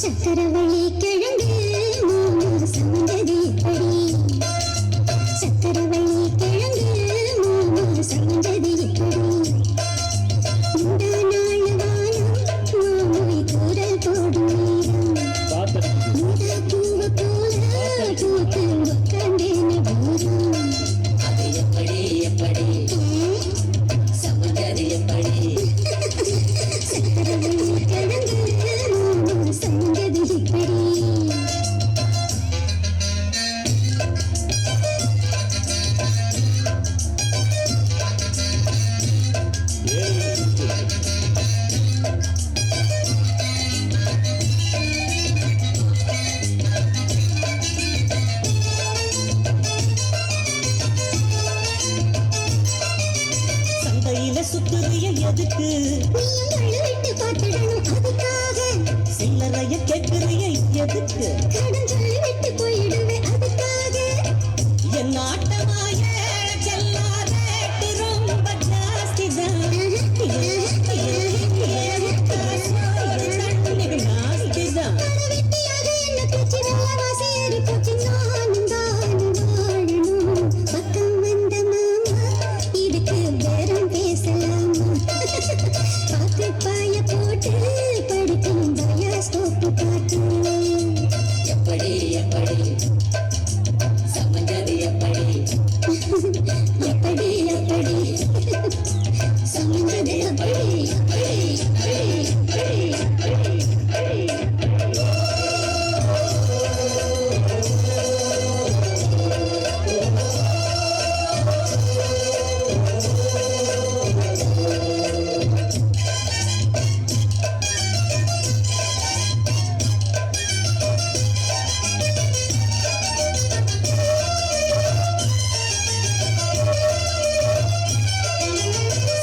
சக்கரவள்ளி கிழங்கு மூணு சமந்தது எப்படி சக்கரவள்ளி கிழங்கு மூணு சமந்தது எப்படி இந்த நாள் வானம் மாமொழி கூறல் போடும் நேரம் இந்த பூவை போல பூத்து உட்கார்ந்தேனே போதும் அது எப்படி எப்படி சமந்தது எப்படி சக்கரவள்ளி கிழங்கு மூணு சமந்தது எப்படி சந்தையில சுத்துறிய எதுக்கு விட்டு பார்த்திடணும் அதுக்காக சில்லறைய கேட்கிறிய எதுக்கு கடன் சொல்லி விட்டு போயிடுவேன் அதுக்காக என் ஆட்டமாய ரேட்டு ரொம்ப ஜாஸ்தி தான் நாஸ்தி தான் வெட்டியாக என்ன பேச்சு வெள்ளவாசி ஏறி போச்சு நானும் தானும் வாழணும் பக்கம் வந்த மாமா இதுக்கு பேரம் பேசலாமா பாக்கு பாய போட்டு படிக்கும் பயாஸ்கோப்பு பாட்டு எப்படி எப்படி சமந்தது எப்படி எப்படி எப்படி சமந்தது எப்படி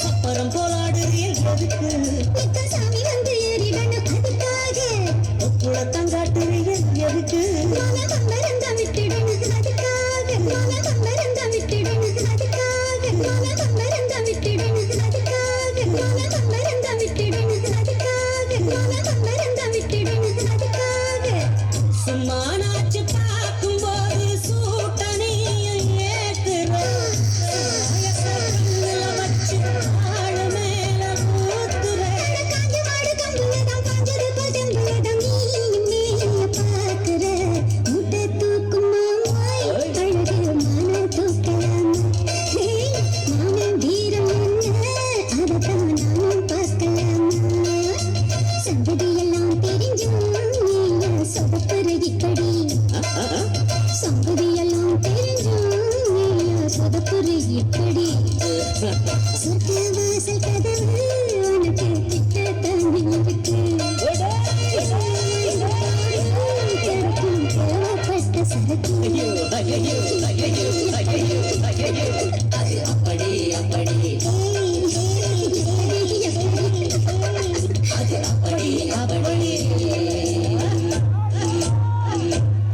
சப்பரம் போலாடுறிய எதுக்கு நித்தம் சாமி வந்து ஏறிடணும் அதுக்காக குளத்தம் காட்டுறிய எதுக்கு மனம் மறந்தா விட்டுடணும் அதுக்காக மனம் மறந்தா விட்டுடணும் அதுக்காக மனம் மறந்தா விட்டுடணும் அதுக்காக மனம் மறந்தா விட்டுடணும் அதுக்காக மனம் மறந்தா விட்டுடணும் அதுக்காக சும்மா நாச்சு பார்க்கும் போது சூட்டனையும் ஏத்துற வச்சு ஆழ மேல ஊத்துற காஞ்ச மாடு கம்புலதான் பாஞ்சது போல் தெம்புலதான் நீயும் நீய பார்க்கிற முட்டை தூக்கும் மாமாய் அழகு மானம் தூக்கலாமா மானம் வீரம் என்ன அதத்தான் நானும் பார்க்கலாமா சங்கதியெல்லாம் தெரிஞ்சும் நீய சொதப்புற இப்படி சங்கதியெல்லாம் தெரிஞ்சும் நீய சொதப்புற இப்படி சொர்க்க வாசல் கதவு உனக்கு கிட்ட தண்ணி இருக்கு திறக்கும் தேவைப்பட்ட சரக்கு